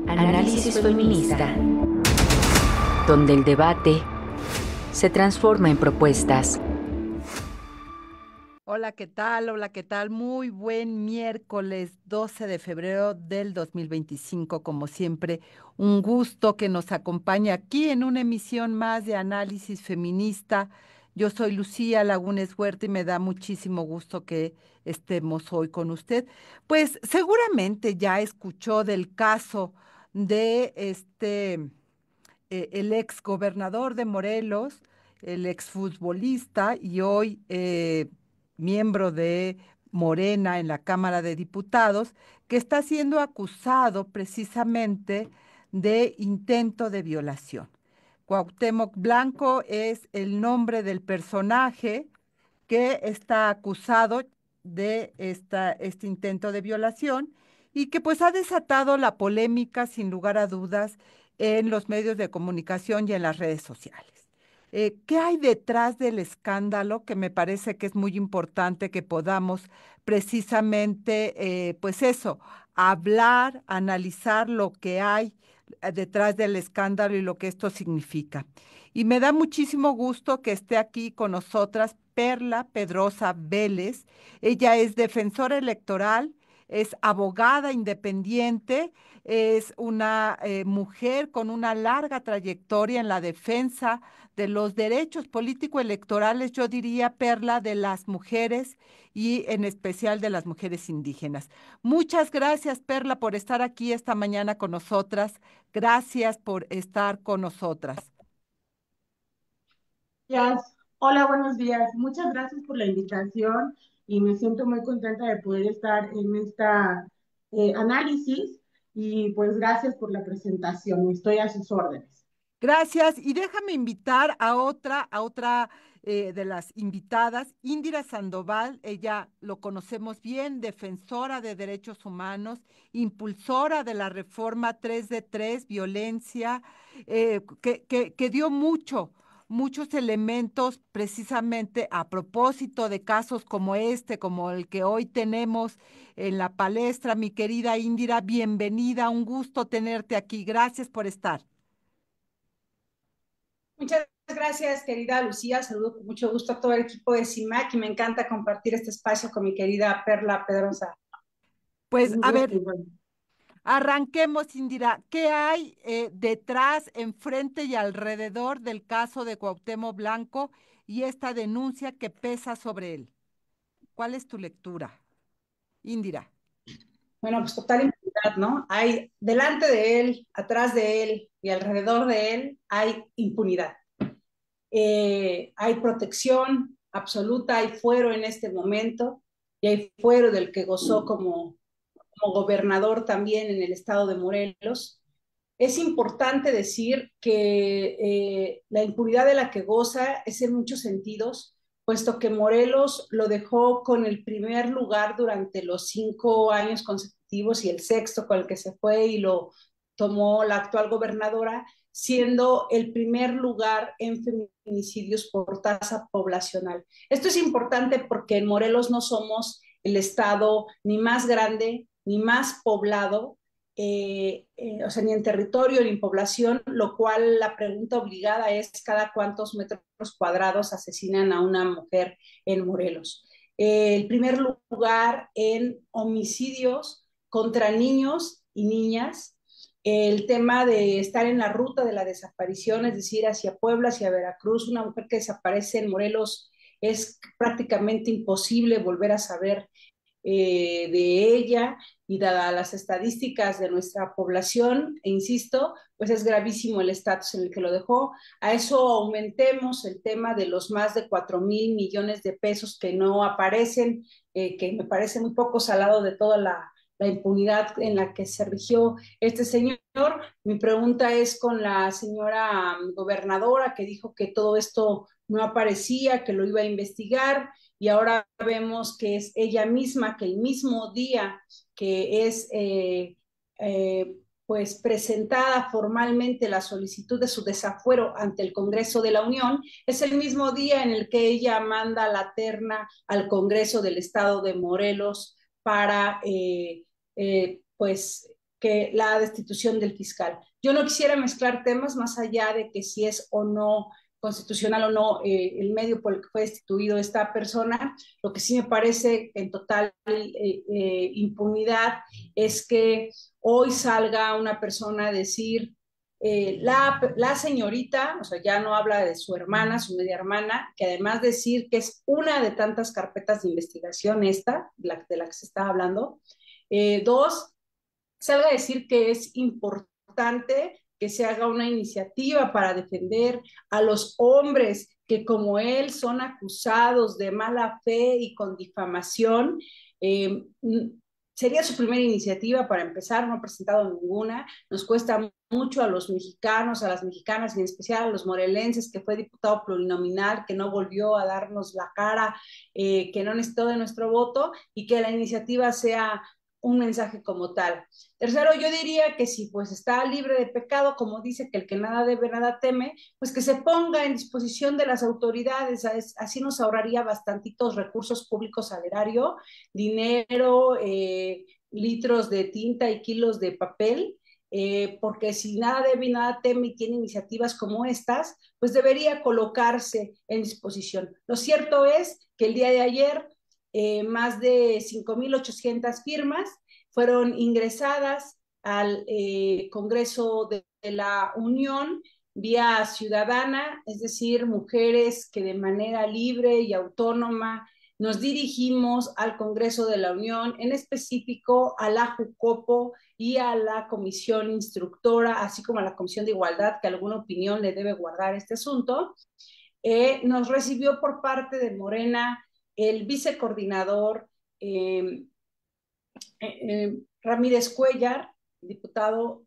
Análisis feminista, donde el debate se transforma en propuestas. Hola, ¿qué tal? Hola, ¿qué tal? Muy buen miércoles 12 de febrero del 2025. Como siempre, un gusto que nos acompañe aquí en una emisión más de Análisis Feminista. Yo soy Lucía Lagunes Huerta y me da muchísimo gusto que estemos hoy con usted. Pues seguramente ya escuchó del caso de el ex gobernador de Morelos, el ex futbolista y hoy miembro de Morena en la Cámara de Diputados, que está siendo acusado precisamente de intento de violación. Cuauhtémoc Blanco es el nombre del personaje que está acusado de este intento de violación y que pues ha desatado la polémica sin lugar a dudas en los medios de comunicación y en las redes sociales. ¿Qué hay detrás del escándalo? Que me parece que es muy importante que podamos precisamente, pues eso, hablar, analizar lo que hay detrás del escándalo y lo que esto significa. Y me da muchísimo gusto que esté aquí con nosotras Perla Pedrosa Vélez. Ella es defensora electoral, es abogada independiente, es una mujer con una larga trayectoria en la defensa de los derechos político-electorales, yo diría, Perla, de las mujeres y en especial de las mujeres indígenas. Muchas gracias, Perla, por estar aquí esta mañana con nosotras. Gracias por estar con nosotras. Gracias. Hola, buenos días. Muchas gracias por la invitación y me siento muy contenta de poder estar en esta análisis y pues gracias por la presentación. Estoy a sus órdenes. Gracias. Y déjame invitar a otra de las invitadas, Indira Sandoval. Ella lo conocemos bien, defensora de derechos humanos, impulsora de la reforma 3 de 3, violencia, que dio muchos elementos precisamente a propósito de casos como este, como el que hoy tenemos en la palestra. Mi querida Indira, bienvenida, un gusto tenerte aquí. Gracias por estar. Muchas gracias, querida Lucía. Saludo con mucho gusto a todo el equipo de CIMAC y me encanta compartir este espacio con mi querida Perla Pedrosa. Pues Un a gusto ver, igual. arranquemos, Indira. ¿Qué hay detrás, enfrente y alrededor del caso de Cuauhtémoc Blanco y esta denuncia que pesa sobre él? ¿Cuál es tu lectura, Indira? Bueno, pues total impunidad, ¿no? Hay delante de él, atrás de él y alrededor de él hay impunidad. Hay protección absoluta, hay fuero en este momento y hay fuero del que gozó como gobernador también en el estado de Morelos. Es importante decir que la impunidad de la que goza es en muchos sentidos, puesto que Morelos lo dejó con el primer lugar durante los 5 años consecutivos y el sexto con el que se fue y lo tomó la actual gobernadora, siendo el primer lugar en feminicidios por tasa poblacional. Esto es importante porque en Morelos no somos el estado ni más grande ni más poblado, o sea, ni en territorio ni en población, lo cual la pregunta obligada es cada cuántos metros cuadrados asesinan a una mujer en Morelos. El primer lugar en homicidios contra niños y niñas, el tema de estar en la ruta de la desaparición, es decir, hacia Puebla, hacia Veracruz, una mujer que desaparece en Morelos es prácticamente imposible volver a saber de ella y dadas las estadísticas de nuestra población, e insisto, pues es gravísimo el estatus en el que lo dejó. A eso aumentemos el tema de los más de 4,000 millones de pesos que no aparecen, que me parece muy poco salado de toda la impunidad en la que se rigió este señor. Mi pregunta es con la señora gobernadora que dijo que todo esto no aparecía, que lo iba a investigar y ahora vemos que es ella misma que el mismo día que es pues presentada formalmente la solicitud de su desafuero ante el Congreso de la Unión, es el mismo día en el que ella manda la terna al Congreso del Estado de Morelos para pues que la destitución del fiscal. Yo no quisiera mezclar temas más allá de que si es o no constitucional o no el medio por el que fue destituido esta persona. Lo que sí me parece en total impunidad es que hoy salga una persona a decir la señorita, o sea, ya no habla de su hermana, su media hermana, que además decir que es una de tantas carpetas de investigación esta, de la que se está hablando. Dos, salga a decir que es importante que se haga una iniciativa para defender a los hombres que como él son acusados de mala fe y con difamación. Eh, Sería su primera iniciativa para empezar, no ha presentado ninguna. Nos cuesta mucho a los mexicanos, a las mexicanas y en especial a los morelenses, que fue diputado plurinominal, que no volvió a darnos la cara, que no necesitó de nuestro voto y que la iniciativa sea un mensaje como tal. Tercero, yo diría que si pues está libre de pecado, como dice que el que nada debe, nada teme, pues que se ponga en disposición de las autoridades, así nos ahorraría bastantitos recursos públicos al erario, dinero, litros de tinta y kilos de papel, porque si nada debe y nada teme y tiene iniciativas como estas, pues debería colocarse en disposición. Lo cierto es que el día de ayer más de 5.800 firmas fueron ingresadas al Congreso de la Unión vía ciudadana, es decir, mujeres que de manera libre y autónoma nos dirigimos al Congreso de la Unión, en específico a la JUCOPO y a la Comisión Instructora, así como a la Comisión de Igualdad, que alguna opinión le debe guardar este asunto. Nos recibió por parte de Morena el vicecoordinador Ramírez Cuellar, diputado,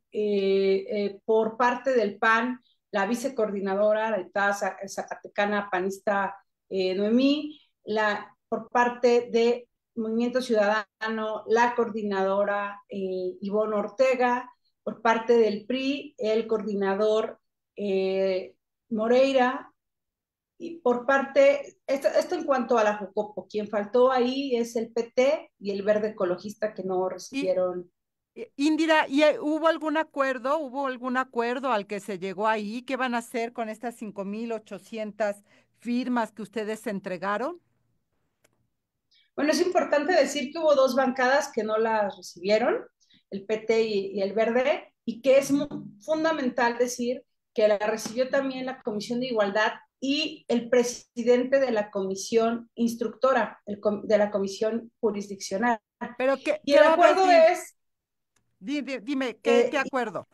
por parte del PAN, la vicecoordinadora, la diputada zacatecana panista Noemí, por parte de Movimiento Ciudadano, la coordinadora Ivonne Ortega, por parte del PRI, el coordinador Moreira, y por parte, esto en cuanto a la Jocopo, quien faltó ahí es el PT y el Verde Ecologista que no Y, recibieron. Indira, ¿y hubo algún acuerdo al que se llegó ahí? ¿Qué van a hacer con estas 5.800 firmas que ustedes entregaron? Bueno, es importante decir que hubo dos bancadas que no las recibieron, el PT y el Verde, y que es fundamental decir que la recibió también la Comisión de Igualdad y el presidente de la comisión instructora, de la comisión jurisdiccional. Pero Y ¿qué el va a acuerdo decir? es Dime, ¿qué eh, acuerdo?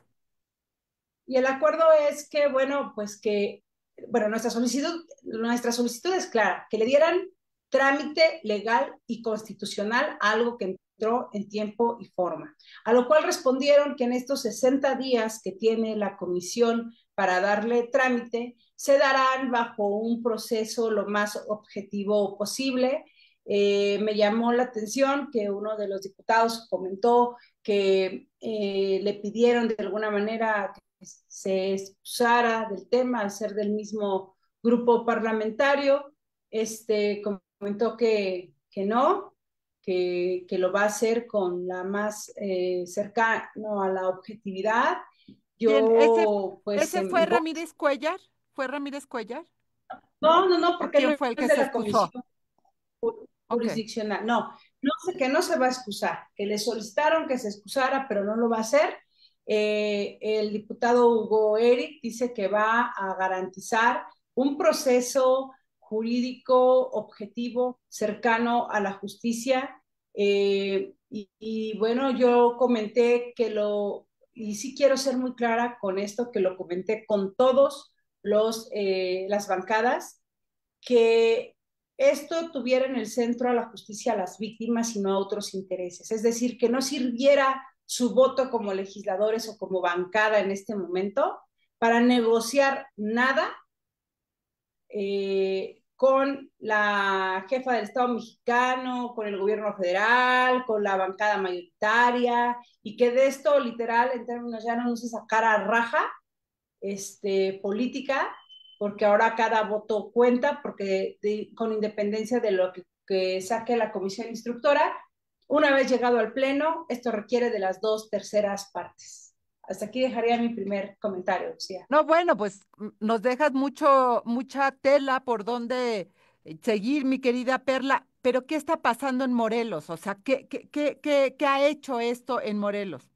Y el acuerdo es que, bueno, pues que, bueno, nuestra solicitud es clara, que le dieran trámite legal y constitucional a algo que entró en tiempo y forma. A lo cual respondieron que en estos 60 días que tiene la comisión para darle trámite, se darán bajo un proceso lo más objetivo posible. Me llamó la atención que uno de los diputados comentó que le pidieron de alguna manera se excusara del tema al ser del mismo grupo parlamentario. Comentó que no, que lo va a hacer con la más cercano a la objetividad. ¿Quién? Yo, pues, ¿Ese fue Ramírez Cuellar? ¿Fue Ramírez Cuellar? no, ¿O porque quién no fue el que es de se la excusó? comisión Ok. jurisdiccional. No, no sé que no se va a excusar, que le solicitaron que se excusara, pero no lo va a hacer. El diputado Hugo Eric dice que va a garantizar un proceso jurídico objetivo, cercano a la justicia. Bueno, yo comenté y sí quiero ser muy clara con esto, que lo comenté con todos las bancadas, que esto tuviera en el centro a la justicia a las víctimas y no a otros intereses. Es decir, que no sirviera su voto como legisladores o como bancada en este momento para negociar nada con la jefa del Estado mexicano, con el gobierno federal, con la bancada mayoritaria, y que de esto literal, en términos ya no se sacara raja política, porque ahora cada voto cuenta, porque con independencia de lo que saque la comisión instructora, Una vez llegado al Pleno, esto requiere de las 2/3 partes. Hasta aquí dejaría mi primer comentario, Lucía. No, bueno, pues nos dejas mucha tela por donde seguir, mi querida Perla, pero ¿qué está pasando en Morelos? O sea, ¿qué ha hecho esto en Morelos?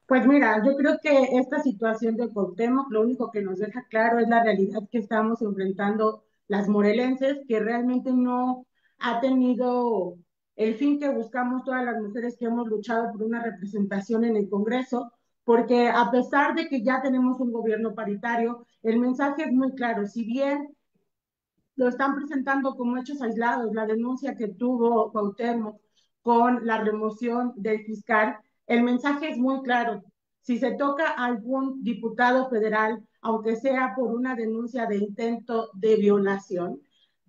Pues mira, yo creo que esta situación de Cuauhtémoc lo único que nos deja claro es la realidad que estamos enfrentando las morelenses, que realmente no ha tenido el fin que buscamos todas las mujeres que hemos luchado por una representación en el Congreso, porque a pesar de que ya tenemos un gobierno paritario, el mensaje es muy claro. Si bien lo están presentando como hechos aislados, la denuncia que tuvo Cuauhtémoc con la remoción del fiscal, el mensaje es muy claro. Si se toca a algún diputado federal, aunque sea por una denuncia de intento de violación,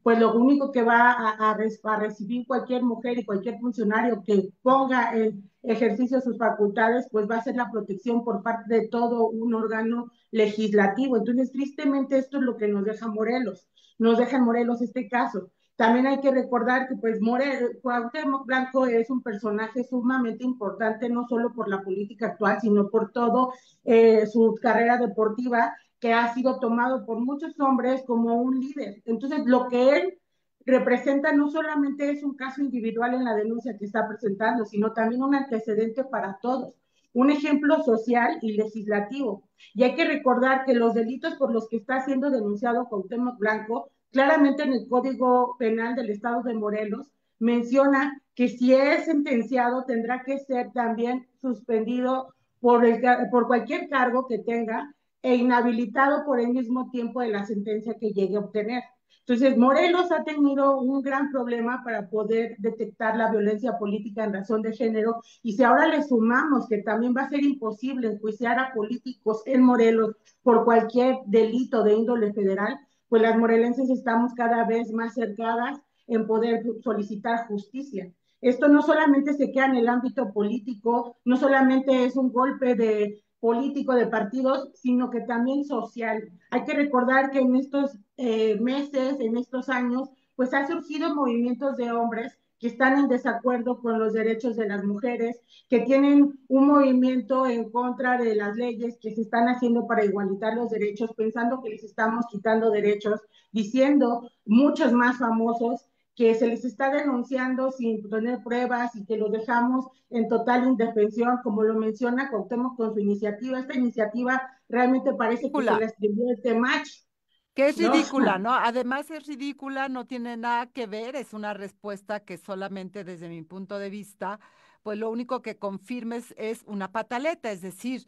pues lo único que va a recibir cualquier mujer y cualquier funcionario que ponga en ejercicio sus facultades, pues va a ser la protección por parte de todo un órgano legislativo. Entonces, tristemente, esto es lo que nos deja en Morelos este caso. También hay que recordar que pues Cuauhtémoc Blanco es un personaje sumamente importante, no solo por la política actual, sino por todo su carrera deportiva, que ha sido tomado por muchos hombres como un líder. Entonces, lo que él representa no solamente es un caso individual en la denuncia que está presentando, sino también un antecedente para todos, un ejemplo social y legislativo. Y hay que recordar que los delitos por los que está siendo denunciado Cuauhtémoc Blanco, claramente en el Código Penal del Estado de Morelos, menciona que si es sentenciado tendrá que ser también suspendido por cualquier cargo que tenga e inhabilitado por el mismo tiempo de la sentencia que llegue a obtener. Entonces, Morelos ha tenido un gran problema para poder detectar la violencia política en razón de género, y si ahora le sumamos que también va a ser imposible enjuiciar a políticos en Morelos por cualquier delito de índole federal, pues las morelenses estamos cada vez más cercadas en poder solicitar justicia. Esto no solamente se queda en el ámbito político, no solamente es un golpe de político de partidos, sino que también social. Hay que recordar que en estos meses, en estos años, pues ha surgido movimientos de hombres que están en desacuerdo con los derechos de las mujeres, que tienen un movimiento en contra de las leyes que se están haciendo para igualitar los derechos, pensando que les estamos quitando derechos, diciendo muchos más famosos que se les está denunciando sin tener pruebas y que los dejamos en total indefensión, como lo menciona Cuauhtémoc con su iniciativa. Esta iniciativa realmente parece que se la escribió el Temach, Que es ¿no? ridícula, ¿no? Además es ridícula, no tiene nada que ver, es una respuesta que solamente desde mi punto de vista, pues lo único que confirmes es una pataleta, es decir,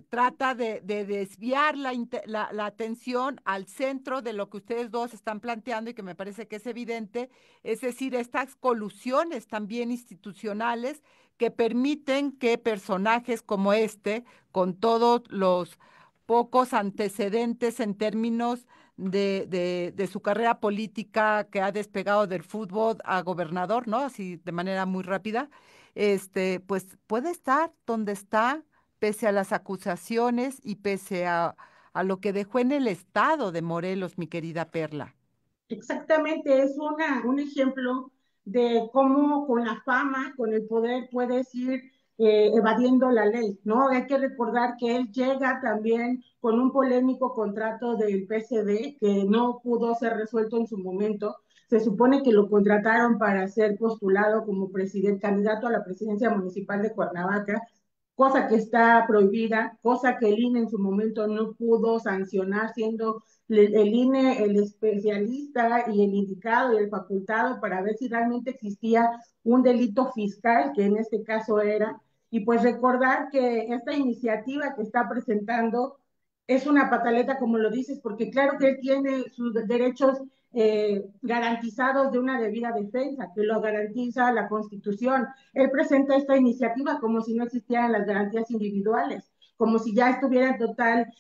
trata de desviar la atención al centro de lo que ustedes dos están planteando y que me parece que es evidente, es decir, estas colusiones también institucionales que permiten que personajes como este, con todos los pocos antecedentes en términos de su carrera política que ha despegado del fútbol a gobernador, ¿no? Así de manera muy rápida, pues puede estar donde está, pese a las acusaciones y pese a lo que dejó en el estado de Morelos, mi querida Perla. Exactamente, es un ejemplo de cómo con la fama, con el poder, puedes ir evadiendo la ley, ¿no? Hay que recordar que él llega también con un polémico contrato del PSD que no pudo ser resuelto en su momento. Se supone que lo contrataron para ser postulado como presidente, candidato a la presidencia municipal de Cuernavaca, cosa que está prohibida, cosa que el INE en su momento no pudo sancionar, siendo el INE el especialista y el indicado y el facultado para ver si realmente existía un delito fiscal, que en este caso era, y pues recordar que esta iniciativa que está presentando es una pataleta, como lo dices, porque claro que él tiene sus derechos garantizados de una debida defensa, que lo garantiza la Constitución. Él presenta esta iniciativa como si no existieran las garantías individuales, como si ya estuviera en total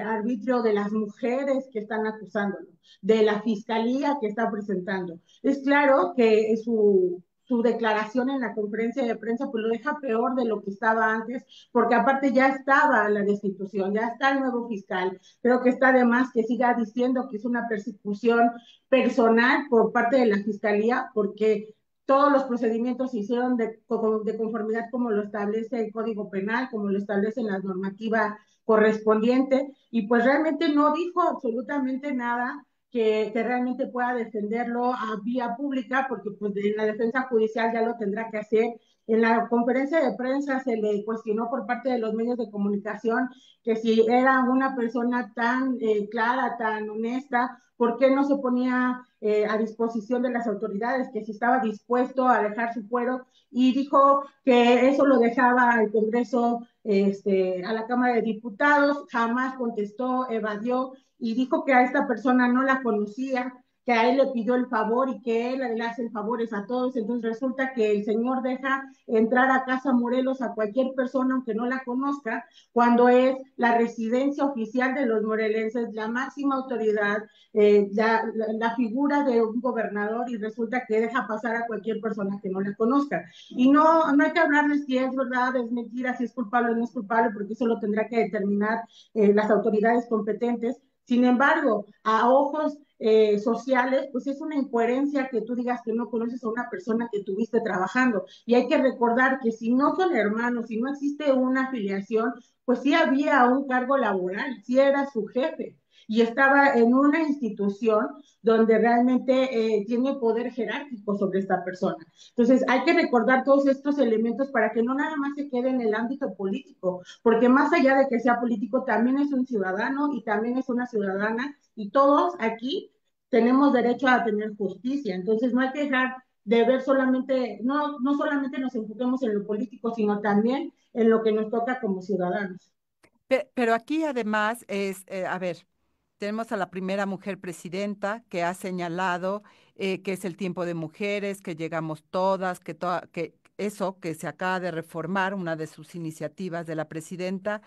arbitrio de las mujeres que están acusándolo, de la fiscalía que está presentando. Es claro que su declaración en la conferencia de prensa pues lo deja peor de lo que estaba antes, porque aparte ya estaba la destitución, ya está el nuevo fiscal. Creo que está de más que siga diciendo que es una persecución personal por parte de la fiscalía, porque todos los procedimientos se hicieron de conformidad como lo establece el Código Penal, como lo establece la normativa correspondiente, y pues realmente no dijo absolutamente nada que realmente pueda defenderlo a vía pública, porque pues en la defensa judicial ya lo tendrá que hacer. En la conferencia de prensa se le cuestionó por parte de los medios de comunicación que si era una persona tan clara, tan honesta, ¿por qué no se ponía a disposición de las autoridades? Que si estaba dispuesto a dejar su fuero, y dijo que eso lo dejaba al Congreso, a la Cámara de Diputados. Jamás contestó, evadió, y dijo que a esta persona no la conocía, que a él le pidió el favor y que él le hace el favores a todos. Entonces resulta que el señor deja entrar a Casa Morelos a cualquier persona, aunque no la conozca, cuando es la residencia oficial de los morelenses, la máxima autoridad, la figura de un gobernador, y resulta que deja pasar a cualquier persona que no la conozca. Y no hay que hablarles si es verdad, es mentira, si es culpable o no es culpable, porque eso lo tendrá que determinar las autoridades competentes. Sin embargo, a ojos sociales, pues es una incoherencia que tú digas que no conoces a una persona que tuviste trabajando. Y hay que recordar que si no son hermanos, si no existe una afiliación, pues sí había un cargo laboral, sí era su jefe, y estaba en una institución donde realmente tiene poder jerárquico sobre esta persona. Entonces hay que recordar todos estos elementos para que no nada más se quede en el ámbito político, porque más allá de que sea político, también es un ciudadano y también es una ciudadana, y todos aquí tenemos derecho a tener justicia. Entonces no hay que dejar de ver solamente, no solamente nos enfoquemos en lo político, sino también en lo que nos toca como ciudadanos. Pero aquí además es, a ver, tenemos a la primera mujer presidenta que ha señalado que es el tiempo de mujeres, que llegamos todas, que eso que se acaba de reformar, una de sus iniciativas de la presidenta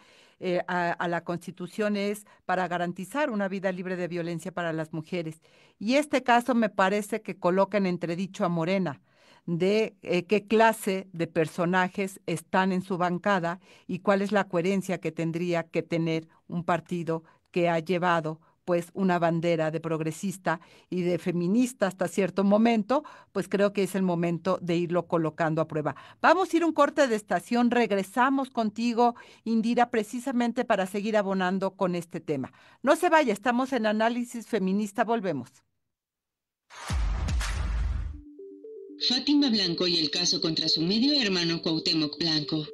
a la Constitución, es para garantizar una vida libre de violencia para las mujeres. Y este caso me parece que coloca en entredicho a Morena de qué clase de personajes están en su bancada y cuál es la coherencia que tendría que tener un partido que ha llevado pues una bandera de progresista y de feminista hasta cierto momento. Pues creo que es el momento de irlo colocando a prueba. Vamos a ir un corte de estación, regresamos contigo, Indira, precisamente para seguir abonando con este tema. No se vaya, estamos en Análisis Feminista, volvemos. Fátima Blanco y el caso contra su medio hermano Cuauhtémoc Blanco.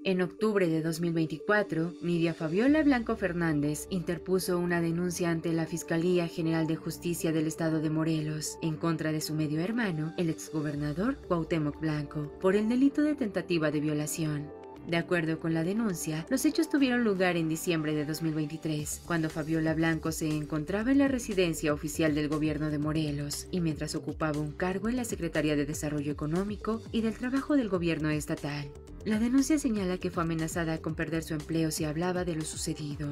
En octubre de 2024, Nidia Fabiola Blanco Fernández interpuso una denuncia ante la Fiscalía General de Justicia del Estado de Morelos en contra de su medio hermano, el exgobernador Cuauhtémoc Blanco, por el delito de tentativa de violación. De acuerdo con la denuncia, los hechos tuvieron lugar en diciembre de 2023, cuando Fabiola Blanco se encontraba en la residencia oficial del gobierno de Morelos y mientras ocupaba un cargo en la Secretaría de Desarrollo Económico y del Trabajo del gobierno estatal. La denuncia señala que fue amenazada con perder su empleo si hablaba de lo sucedido.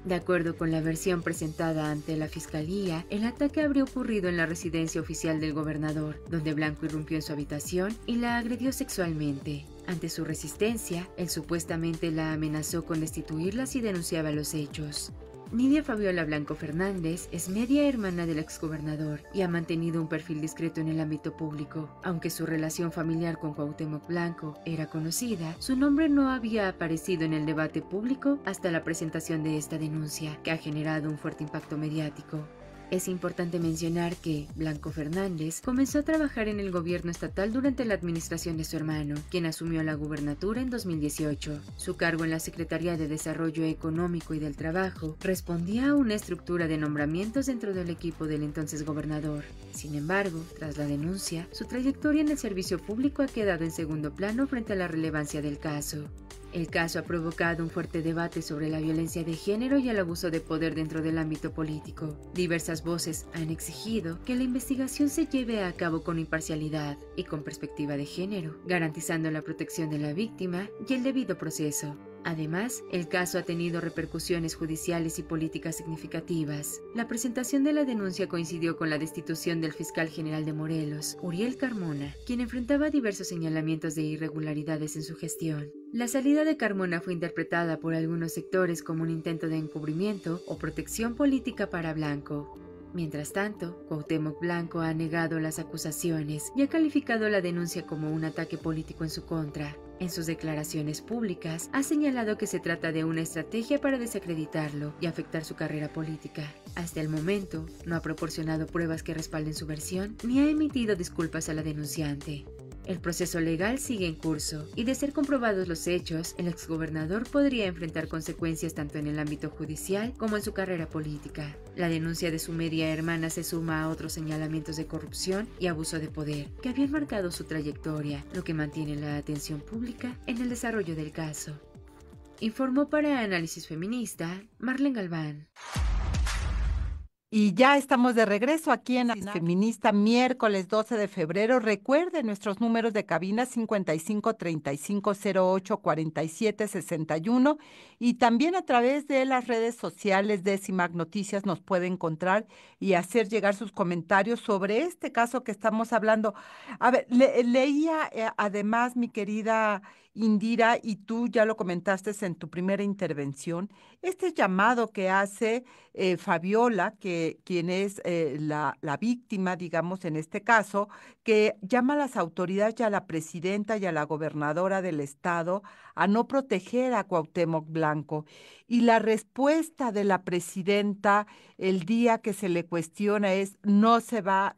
De acuerdo con la versión presentada ante la Fiscalía, el ataque habría ocurrido en la residencia oficial del gobernador, donde Blanco irrumpió en su habitación y la agredió sexualmente. Ante su resistencia, él supuestamente la amenazó con destituirla si denunciaba los hechos. Nidia Fabiola Blanco Fernández es media hermana del exgobernador y ha mantenido un perfil discreto en el ámbito público. Aunque su relación familiar con Cuauhtémoc Blanco era conocida, su nombre no había aparecido en el debate público hasta la presentación de esta denuncia, que ha generado un fuerte impacto mediático. Es importante mencionar que Blanco Fernández comenzó a trabajar en el gobierno estatal durante la administración de su hermano, quien asumió la gubernatura en 2018. Su cargo en la Secretaría de Desarrollo Económico y del Trabajo respondía a una estructura de nombramientos dentro del equipo del entonces gobernador. Sin embargo, tras la denuncia, su trayectoria en el servicio público ha quedado en segundo plano frente a la relevancia del caso. El caso ha provocado un fuerte debate sobre la violencia de género y el abuso de poder dentro del ámbito político. Diversas voces han exigido que la investigación se lleve a cabo con imparcialidad y con perspectiva de género, garantizando la protección de la víctima y el debido proceso. Además, el caso ha tenido repercusiones judiciales y políticas significativas. La presentación de la denuncia coincidió con la destitución del fiscal general de Morelos, Uriel Carmona, quien enfrentaba diversos señalamientos de irregularidades en su gestión. La salida de Carmona fue interpretada por algunos sectores como un intento de encubrimiento o protección política para Blanco. Mientras tanto, Cuauhtémoc Blanco ha negado las acusaciones y ha calificado la denuncia como un ataque político en su contra. En sus declaraciones públicas, ha señalado que se trata de una estrategia para desacreditarlo y afectar su carrera política. Hasta el momento, no ha proporcionado pruebas que respalden su versión ni ha emitido disculpas a la denunciante. El proceso legal sigue en curso y, de ser comprobados los hechos, el exgobernador podría enfrentar consecuencias tanto en el ámbito judicial como en su carrera política. La denuncia de su media hermana se suma a otros señalamientos de corrupción y abuso de poder que habían marcado su trayectoria, lo que mantiene la atención pública en el desarrollo del caso. Informó para Análisis Feminista, Marlene Galván. Y ya estamos de regreso aquí en Feminista, miércoles 12 de febrero. Recuerden nuestros números de cabina 5535084761 y también a través de las redes sociales de CIMAC Noticias nos puede encontrar y hacer llegar sus comentarios sobre este caso que estamos hablando. A ver, leía además, mi querida Indira, y tú ya lo comentaste en tu primera intervención, este llamado que hace Fabiola, quien es la víctima, digamos, en este caso, que llama a las autoridades y a la presidenta y a la gobernadora del estado a no proteger a Cuauhtémoc Blanco. Y la respuesta de la presidenta el día que se le cuestiona es: no se va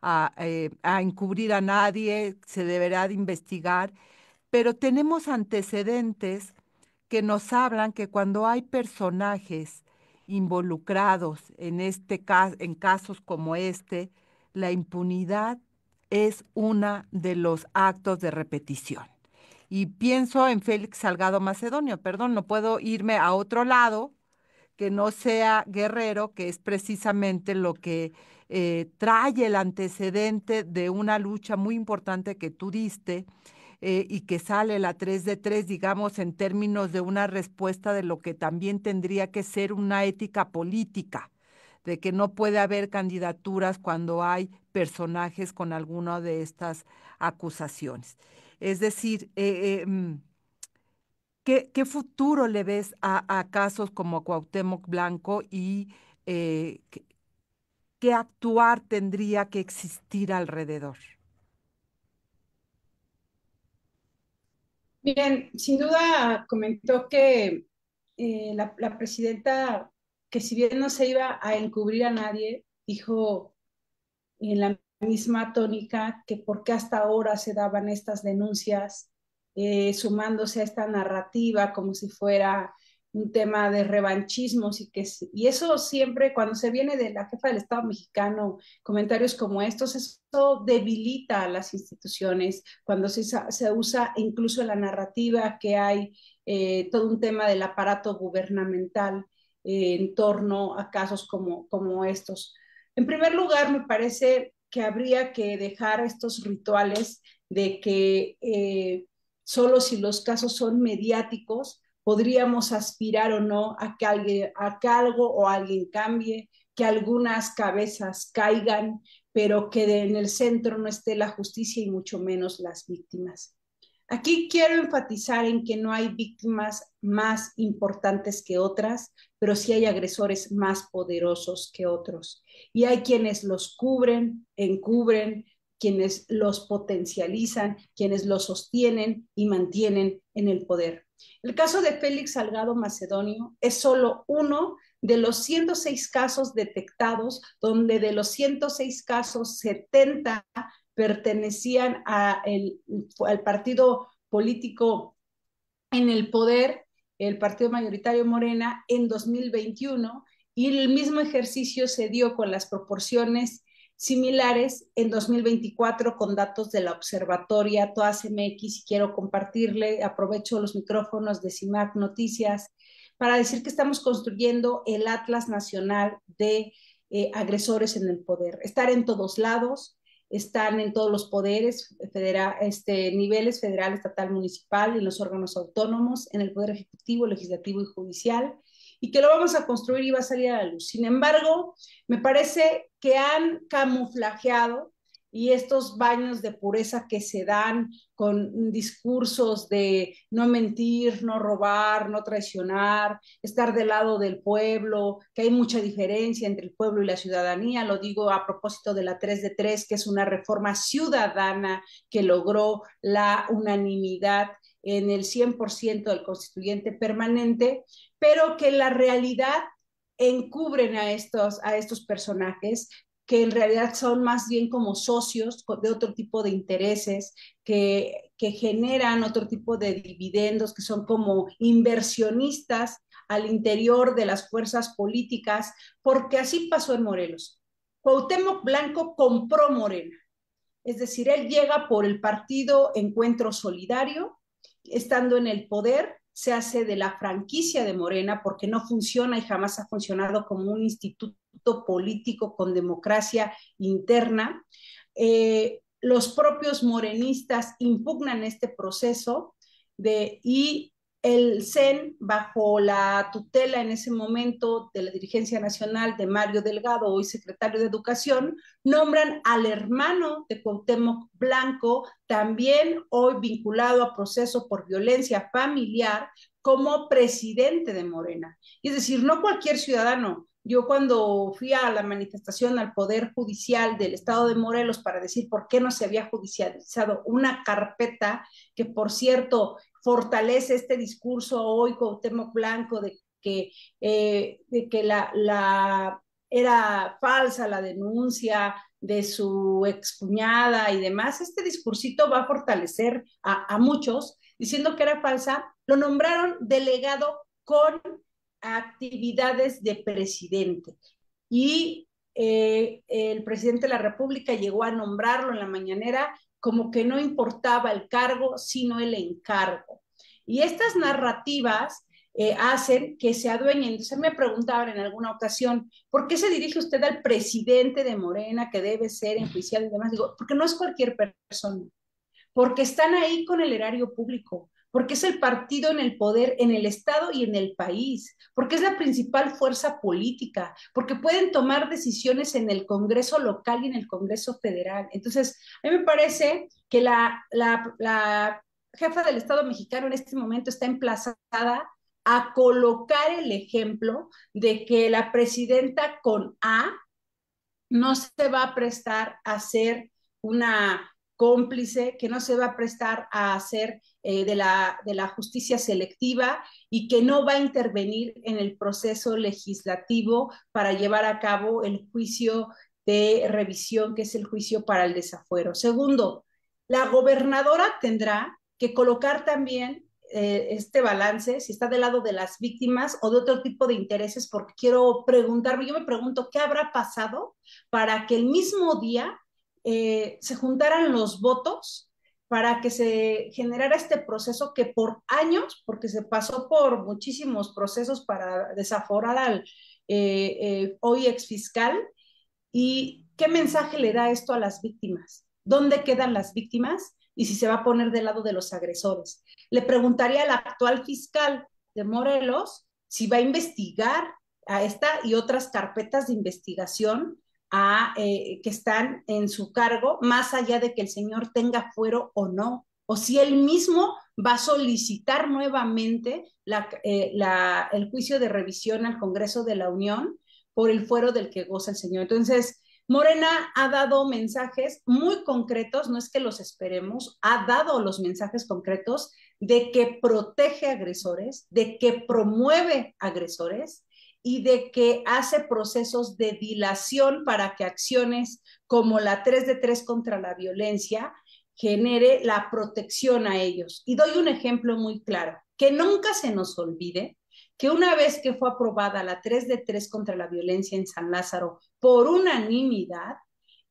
a encubrir a nadie, se deberá de investigar. Pero tenemos antecedentes que nos hablan que cuando hay personajes involucrados en en casos como este, la impunidad es uno de los actos de repetición. Y pienso en Félix Salgado Macedonio, perdón, no puedo irme a otro lado que no sea Guerrero, que es precisamente lo que trae el antecedente de una lucha muy importante que tú diste, y que sale la 3 de 3, digamos, en términos de una respuesta de lo que también tendría que ser una ética política, de que no puede haber candidaturas cuando hay personajes con alguna de estas acusaciones. Es decir, ¿qué futuro le ves a casos como Cuauhtémoc Blanco y qué actuar tendría que existir alrededor? Bien, sin duda comentó que la presidenta, que si bien no se iba a encubrir a nadie, dijo en la misma tónica que por qué hasta ahora se daban estas denuncias, sumándose a esta narrativa como si fuera un tema de revanchismos y eso siempre cuando se viene de la jefa del Estado mexicano, comentarios como estos, eso debilita a las instituciones, cuando se usa incluso la narrativa que hay todo un tema del aparato gubernamental en torno a casos como estos. En primer lugar, me parece que habría que dejar estos rituales de que solo si los casos son mediáticos podríamos aspirar o no a que algo o alguien cambie, que algunas cabezas caigan, pero que en el centro no esté la justicia y mucho menos las víctimas. Aquí quiero enfatizar en que no hay víctimas más importantes que otras, pero sí hay agresores más poderosos que otros. Y hay quienes los cubren, encubren, quienes los potencializan, quienes los sostienen y mantienen en el poder. El caso de Félix Salgado Macedonio es solo uno de los 106 casos detectados, donde de los 106 casos, 70 pertenecían al partido político en el poder, el partido mayoritario Morena, en 2021, y el mismo ejercicio se dio con las proporciones similares en 2024 con datos de la observatoria Todas MX, y quiero compartirle, aprovecho los micrófonos de CIMAC Noticias para decir que estamos construyendo el Atlas Nacional de agresores en el poder. Estar en todos lados, están en todos los poderes, niveles federal, estatal, municipal, en los órganos autónomos, en el poder ejecutivo, legislativo y judicial, y que lo vamos a construir y va a salir a la luz. Sin embargo, me parece que han camuflajeado y estos baños de pureza que se dan con discursos de no mentir, no robar, no traicionar, estar del lado del pueblo, que hay mucha diferencia entre el pueblo y la ciudadanía, lo digo a propósito de la 3 de 3, que es una reforma ciudadana que logró la unanimidad en el 100% del constituyente permanente, pero que la realidad encubren a estos personajes que en realidad son más bien como socios de otro tipo de intereses, que generan otro tipo de dividendos, que son como inversionistas al interior de las fuerzas políticas, porque así pasó en Morelos. Cuauhtémoc Blanco compró Morena, es decir, él llega por el partido Encuentro Solidario, estando en el poder, se hace de la franquicia de Morena porque no funciona y jamás ha funcionado como un instituto político con democracia interna. Los propios morenistas impugnan este proceso y el CEN, bajo la tutela en ese momento de la dirigencia nacional de Mario Delgado, hoy secretario de Educación, nombran al hermano de Cuauhtémoc Blanco, también hoy vinculado a proceso por violencia familiar, como presidente de Morena. Es decir, no cualquier ciudadano. Yo cuando fui a la manifestación al Poder Judicial del Estado de Morelos para decir por qué no se había judicializado una carpeta, que por cierto fortalece este discurso hoy Cuauhtémoc Blanco de que era falsa la denuncia de su excuñada y demás, este discursito va a fortalecer a muchos diciendo que era falsa. Lo nombraron delegado con actividades de presidente y el presidente de la República llegó a nombrarlo en la mañanera como que no importaba el cargo, sino el encargo. Y estas narrativas hacen que se adueñen. Entonces me preguntaban en alguna ocasión, ¿por qué se dirige usted al presidente de Morena que debe ser enjuiciado y demás? Digo, porque no es cualquier persona, porque están ahí con el erario público, porque es el partido en el poder en el Estado y en el país, porque es la principal fuerza política, porque pueden tomar decisiones en el Congreso local y en el Congreso federal. Entonces, a mí me parece que la jefa del Estado mexicano en este momento está emplazada a colocar el ejemplo de que la presidenta con A no se va a prestar a ser una cómplice, que no se va a prestar a hacer de la justicia selectiva y que no va a intervenir en el proceso legislativo para llevar a cabo el juicio de revisión, que es el juicio para el desafuero. Segundo, la gobernadora tendrá que colocar también este balance, si está del lado de las víctimas o de otro tipo de intereses, porque quiero preguntarme, yo me pregunto, ¿qué habrá pasado para que el mismo día se juntaran los votos para que se generara este proceso que por años, porque se pasó por muchísimos procesos para desaforar al hoy exfiscal? ¿Y qué mensaje le da esto a las víctimas? ¿Dónde quedan las víctimas? Y si se va a poner del lado de los agresores. Le preguntaría al actual fiscal de Morelos si va a investigar a esta y otras carpetas de investigación que están en su cargo, más allá de que el señor tenga fuero o no, o si él mismo va a solicitar nuevamente el juicio de revisión al Congreso de la Unión por el fuero del que goza el señor. Entonces, Morena ha dado mensajes muy concretos, no es que los esperemos, ha dado los mensajes concretos de que protege agresores, de que promueve agresores y de que hace procesos de dilación para que acciones como la 3 de 3 contra la violencia genere la protección a ellos. Y doy un ejemplo muy claro, que nunca se nos olvide que una vez que fue aprobada la 3 de 3 contra la violencia en San Lázaro por unanimidad,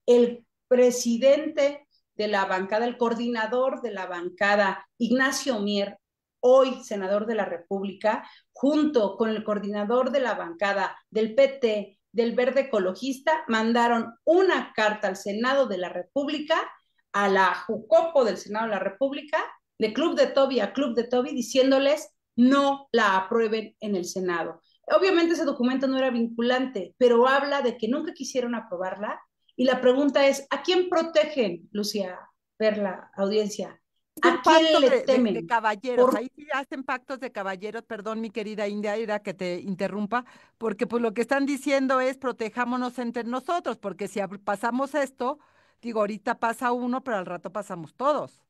el presidente de la bancada, el coordinador de la bancada, Ignacio Mier, hoy senador de la República, junto con el coordinador de la bancada del PT, del Verde Ecologista, mandaron una carta al Senado de la República, a la Jucopo del Senado de la República, de Club de Toby a Club de Toby, diciéndoles no la aprueben en el Senado. Obviamente ese documento no era vinculante, pero habla de que nunca quisieron aprobarla Y la pregunta es, ¿a quién protegen, Lucía, Perla, audiencia? Es un ¿A quién pacto le de temen? caballeros. ¿Por Ahí sí hacen pactos de caballeros. Perdón, mi querida India, era que te interrumpa, porque pues lo que están diciendo es protejámonos entre nosotros, porque si pasamos esto, digo, ahorita pasa uno, pero al rato pasamos todos.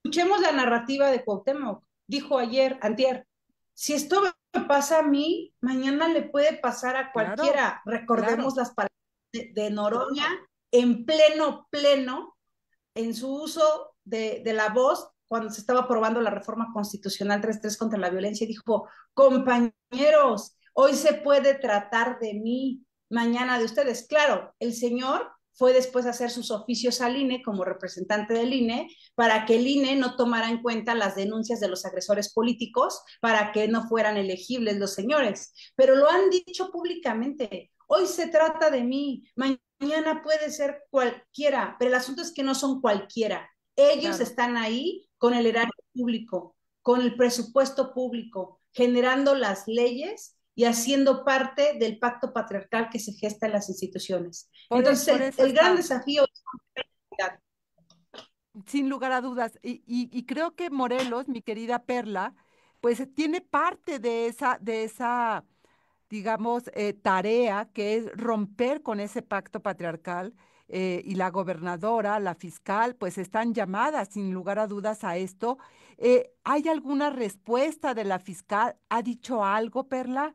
Escuchemos la narrativa de Cuauhtémoc? Dijo ayer, antier, si esto me pasa a mí, mañana le puede pasar a Claro, cualquiera. Recordemos claro. las palabras de Noroña en pleno, en su uso de la voz cuando se estaba aprobando la reforma constitucional 33 contra la violencia, y dijo, compañeros, hoy se puede tratar de mí, mañana de ustedes. Claro, el señor fue después a hacer sus oficios al INE como representante del INE para que el INE no tomara en cuenta las denuncias de los agresores políticos para que no fueran elegibles los señores. Pero lo han dicho públicamente. Hoy se trata de mí, mañana puede ser cualquiera, pero el asunto es que no son cualquiera. Ellos Claro. están ahí con el erario público, con el presupuesto público, generando las leyes y haciendo parte del pacto patriarcal que se gesta en las instituciones. Entonces, Por eso el gran está. desafío es Sin lugar a dudas. Y creo que Morelos, mi querida Perla, pues tiene parte de esa, digamos, tarea que es romper con ese pacto patriarcal. Y la gobernadora, la fiscal, pues están llamadas sin lugar a dudas a esto. ¿Hay alguna respuesta de la fiscal? ¿Ha dicho algo, Perla?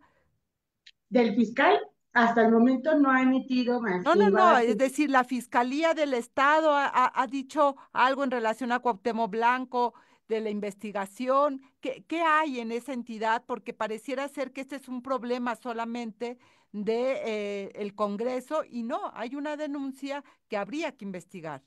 Del fiscal, hasta el momento no ha emitido más No, no, que va a no, dar es decir, la Fiscalía del Estado ha dicho algo en relación a Cuauhtémoc Blanco, de la investigación. ¿Qué hay en esa entidad? Porque pareciera ser que este es un problema solamente de, el Congreso y no, hay una denuncia que habría que investigar.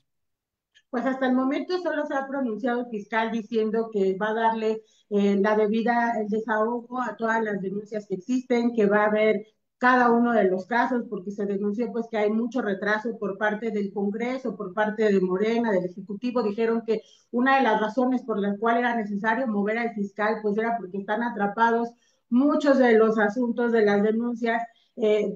Pues hasta el momento solo se ha pronunciado el fiscal diciendo que va a darle la debida, el desahogo a todas las denuncias que existen, que va a ver cada uno de los casos, porque se denunció pues que hay mucho retraso por parte del Congreso, por parte de Morena, del Ejecutivo. Dijeron que una de las razones por las cuales era necesario mover al fiscal pues era porque están atrapados muchos de los asuntos de las denuncias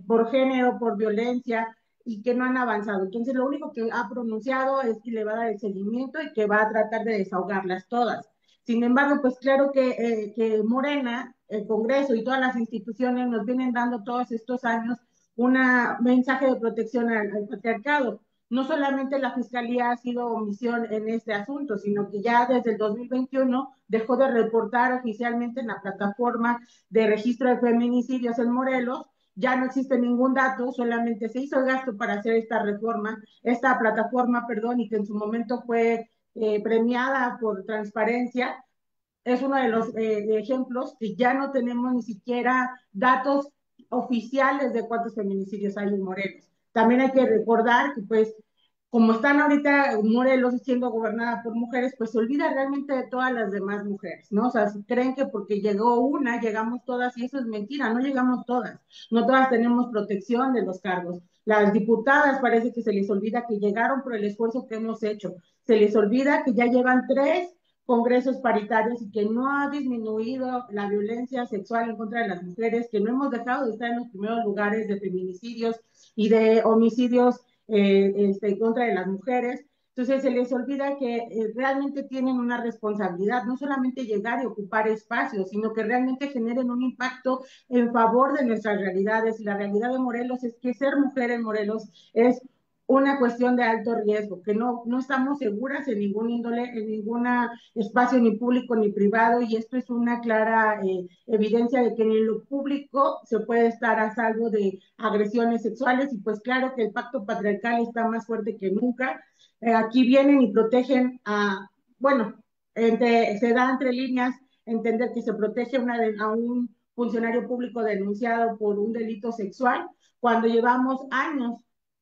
por género, por violencia, y que no han avanzado. Entonces, lo único que ha pronunciado es que le va a dar el seguimiento y que va a tratar de desahogarlas todas. Sin embargo, pues claro que Morena, el Congreso y todas las instituciones nos vienen dando todos estos años un mensaje de protección al patriarcado. No solamente la Fiscalía ha sido omisión en este asunto, sino que ya desde el 2021 dejó de reportar oficialmente en la plataforma de registro de feminicidios en Morelos. Ya no existe ningún dato, solamente se hizo el gasto para hacer esta reforma, esta plataforma, perdón, y que en su momento fue premiada por transparencia. Es uno de los ejemplos que ya no tenemos ni siquiera datos oficiales de cuántos feminicidios hay en Morelos. También hay que recordar que pues como están ahorita Morelos siendo gobernada por mujeres, pues se olvida realmente de todas las demás mujeres, ¿no? O sea, si creen que porque llegó una, llegamos todas, y eso es mentira, no llegamos todas, no todas tenemos protección de los cargos. Las diputadas parece que se les olvida que llegaron por el esfuerzo que hemos hecho, se les olvida que ya llevan 3 congresos paritarios y que no ha disminuido la violencia sexual en contra de las mujeres, que no hemos dejado de estar en los primeros lugares de feminicidios y de homicidios en contra de las mujeres. Entonces se les olvida que realmente tienen una responsabilidad, no solamente llegar y ocupar espacios, sino que realmente generen un impacto en favor de nuestras realidades. Y la realidad de Morelos es que ser mujer en Morelos es una cuestión de alto riesgo, que no estamos seguras en ningún índole, en ningún espacio ni público ni privado, y esto es una clara evidencia de que en lo público se puede estar a salvo de agresiones sexuales, y pues claro que el pacto patriarcal está más fuerte que nunca. Aquí vienen y protegen bueno, se da entre líneas entender que se protege a un funcionario público denunciado por un delito sexual, cuando llevamos años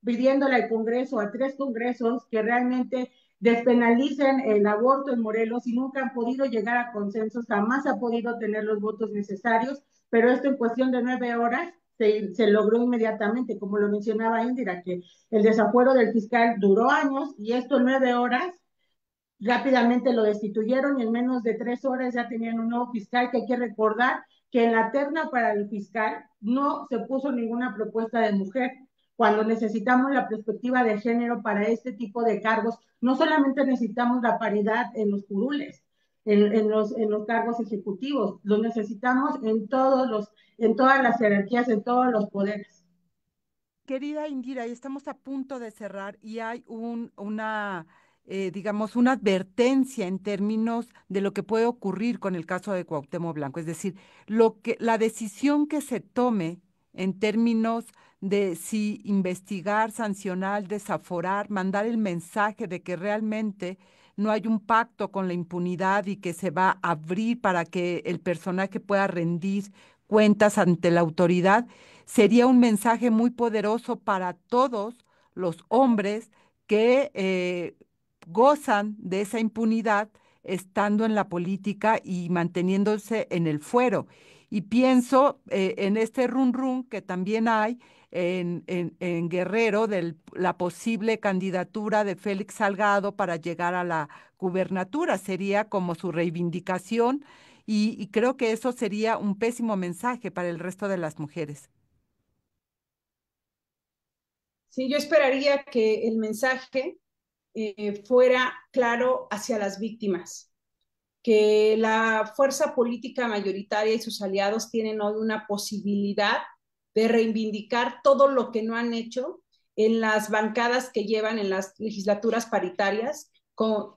pidiéndole al Congreso, a 3 congresos, que realmente despenalicen el aborto en Morelos, y nunca han podido llegar a consensos, jamás ha podido tener los votos necesarios, pero esto en cuestión de 9 horas se logró inmediatamente, como lo mencionaba Indira, que el desafuero del fiscal duró años, y esto en 9 horas rápidamente lo destituyeron, y en menos de 3 horas ya tenían un nuevo fiscal, que hay que recordar que en la terna para el fiscal no se puso ninguna propuesta de mujer. cuando necesitamos la perspectiva de género para este tipo de cargos. No solamente necesitamos la paridad en los curules, en los cargos ejecutivos, lo necesitamos en todas las jerarquías, en todos los poderes. Querida Indira, ya estamos a punto de cerrar y hay digamos, una advertencia en términos de lo que puede ocurrir con el caso de Cuauhtémoc Blanco. Es decir, la decisión que se tome en términos de si investigar, sancionar, desaforar, mandar el mensaje de que realmente no hay un pacto con la impunidad y que se va a abrir para que el personaje pueda rendir cuentas ante la autoridad, sería un mensaje muy poderoso para todos los hombres que gozan de esa impunidad estando en la política y manteniéndose en el fuero. Y pienso en este run run que también hay en Guerrero de la posible candidatura de Félix Salgado para llegar a la gubernatura. Sería como su reivindicación y creo que eso sería un pésimo mensaje para el resto de las mujeres. Sí, yo esperaría que el mensaje fuera claro hacia las víctimas, que la fuerza política mayoritaria y sus aliados tienen hoy una posibilidad de reivindicar todo lo que no han hecho en las bancadas que llevan en las legislaturas paritarias,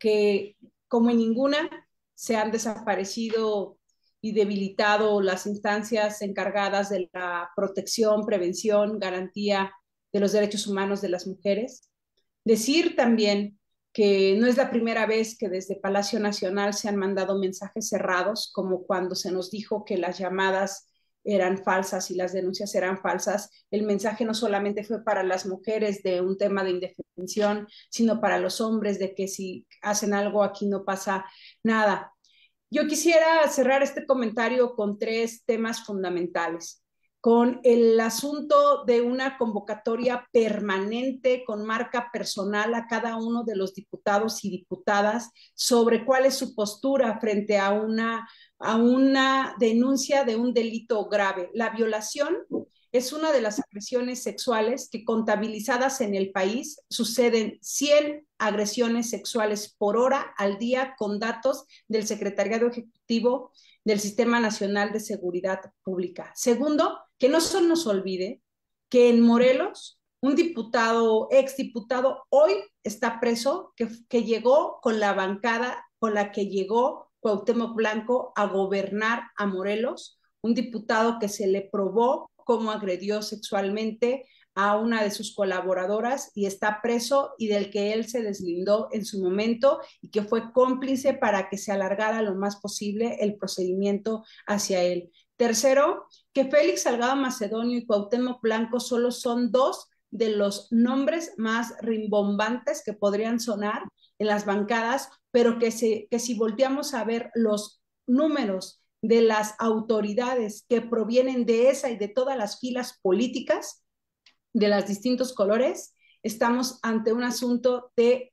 que como en ninguna se han desaparecido y debilitado las instancias encargadas de la protección, prevención, garantía de los derechos humanos de las mujeres. Decir también que no es la primera vez que desde Palacio Nacional se han mandado mensajes cerrados, como cuando se nos dijo que las llamadas eran falsas y las denuncias eran falsas. El mensaje no solamente fue para las mujeres de un tema de indefensión, sino para los hombres de que si hacen algo aquí no pasa nada. Yo quisiera cerrar este comentario con tres temas fundamentales. Con el asunto de una convocatoria permanente con marca personal a cada uno de los diputados y diputadas sobre cuál es su postura frente a una denuncia de un delito grave. La violación es una de las agresiones sexuales que contabilizadas en el país suceden 100 agresiones sexuales por hora al día con datos del Secretariado Ejecutivo del Sistema Nacional de Seguridad Pública. Segundo, que no se nos olvide que en Morelos un diputado, exdiputado, hoy está preso, que llegó con la bancada con la que llegó Cuauhtémoc Blanco a gobernar a Morelos, un diputado que se le probó cómo agredió sexualmente a una de sus colaboradoras y está preso y del que él se deslindó en su momento y que fue cómplice para que se alargara lo más posible el procedimiento hacia él. Tercero, que Félix Salgado Macedonio y Cuauhtémoc Blanco solo son dos de los nombres más rimbombantes que podrían sonar en las bancadas, pero que si volteamos a ver los números de las autoridades que provienen de esa y de todas las filas políticas de los distintos colores, estamos ante un asunto de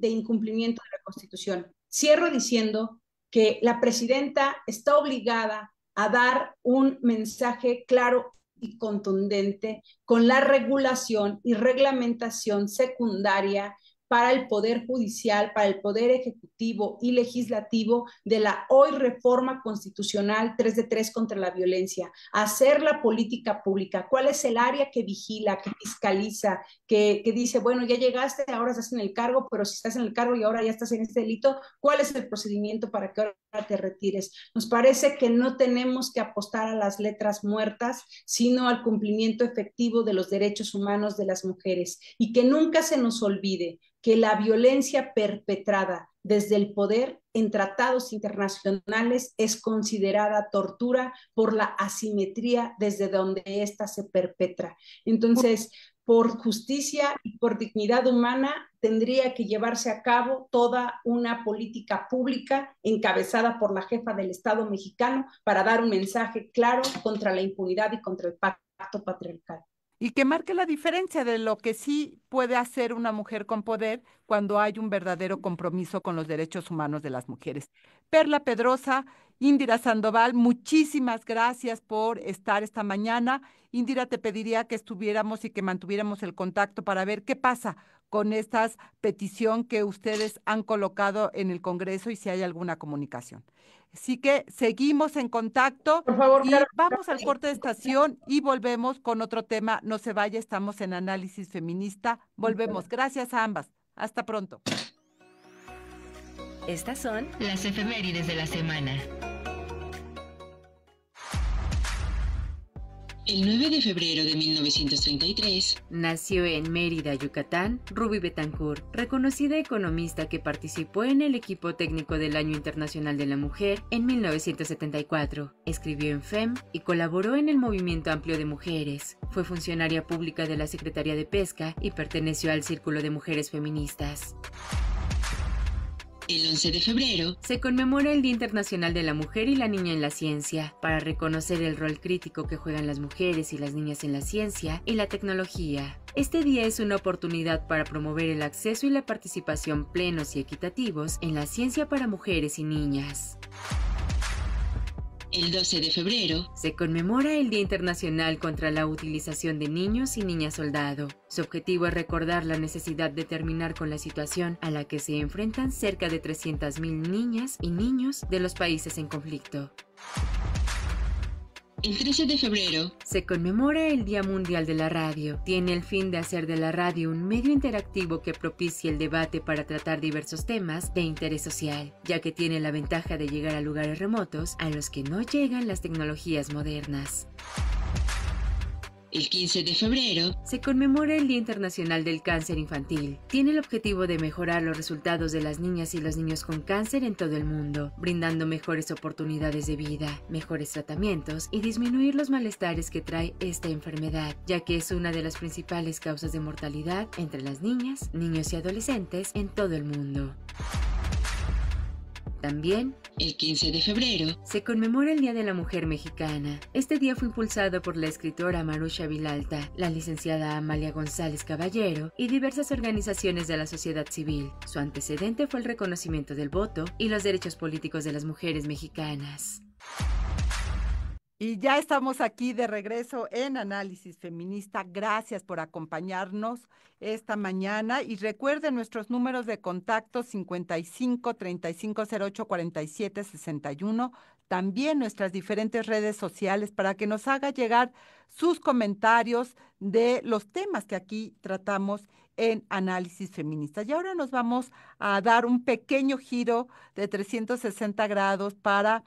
incumplimiento de la Constitución. Cierro diciendo que la presidenta está obligada a dar un mensaje claro y contundente con la regulación y reglamentación secundaria para el Poder Judicial, para el Poder Ejecutivo y Legislativo de la hoy reforma constitucional 3 de 3 contra la violencia, hacer la política pública, cuál es el área que vigila, que fiscaliza, que dice, bueno, ya llegaste, ahora estás en el cargo, pero si estás en el cargo y ahora ya estás en este delito, ¿cuál es el procedimiento para que ahora te retires? Nos parece que no tenemos que apostar a las letras muertas, sino al cumplimiento efectivo de los derechos humanos de las mujeres y que nunca se nos olvide que la violencia perpetrada desde el poder en tratados internacionales es considerada tortura por la asimetría desde donde ésta se perpetra. Entonces, por justicia y por dignidad humana, tendría que llevarse a cabo toda una política pública encabezada por la jefa del Estado mexicano para dar un mensaje claro contra la impunidad y contra el pacto patriarcal. Y que marque la diferencia de lo que sí puede hacer una mujer con poder cuando hay un verdadero compromiso con los derechos humanos de las mujeres. Perla Pedrosa, Indira Sandoval, muchísimas gracias por estar esta mañana. Indira, te pediría que estuviéramos y que mantuviéramos el contacto para ver qué pasa con esta petición que ustedes han colocado en el Congreso y si hay alguna comunicación. Así que seguimos en contacto Por favor, y Carol. vamos al corte de estación y volvemos con otro tema. No se vaya, estamos en Análisis Feminista. Volvemos. Gracias a ambas. Hasta pronto. Estas son las efemérides de la semana. El 9 de febrero de 1933 nació en Mérida, Yucatán, Ruby Betancourt, reconocida economista que participó en el equipo técnico del Año Internacional de la Mujer en 1974. Escribió en FEM y colaboró en el Movimiento Amplio de Mujeres. Fue funcionaria pública de la Secretaría de Pesca y perteneció al Círculo de Mujeres Feministas. El 11 de febrero se conmemora el Día Internacional de la Mujer y la Niña en la Ciencia, para reconocer el rol crítico que juegan las mujeres y las niñas en la ciencia y la tecnología. Este día es una oportunidad para promover el acceso y la participación plenos y equitativos en la ciencia para mujeres y niñas. El 12 de febrero se conmemora el Día Internacional contra la Utilización de Niños y Niñas Soldado. Su objetivo es recordar la necesidad de terminar con la situación a la que se enfrentan cerca de 300.000 niñas y niños de los países en conflicto. El 13 de febrero se conmemora el Día Mundial de la Radio. Tiene el fin de hacer de la radio un medio interactivo que propicie el debate para tratar diversos temas de interés social, ya que tiene la ventaja de llegar a lugares remotos a los que no llegan las tecnologías modernas. El 15 de febrero se conmemora el Día Internacional del Cáncer Infantil. Tiene el objetivo de mejorar los resultados de las niñas y los niños con cáncer en todo el mundo, brindando mejores oportunidades de vida, mejores tratamientos y disminuir los malestares que trae esta enfermedad, ya que es una de las principales causas de mortalidad entre las niñas, niños y adolescentes en todo el mundo. También, el 15 de febrero se conmemora el Día de la Mujer Mexicana. Este día fue impulsado por la escritora Marusha Vilalta, la licenciada Amalia González Caballero y diversas organizaciones de la sociedad civil. Su antecedente fue el reconocimiento del voto y los derechos políticos de las mujeres mexicanas. Y ya estamos aquí de regreso en Análisis Feminista. Gracias por acompañarnos esta mañana. Y recuerden nuestros números de contacto 55 3508 47 61. También nuestras diferentes redes sociales para que nos haga llegar sus comentarios de los temas que aquí tratamos en Análisis Feminista. Y ahora nos vamos a dar un pequeño giro de 360 grados para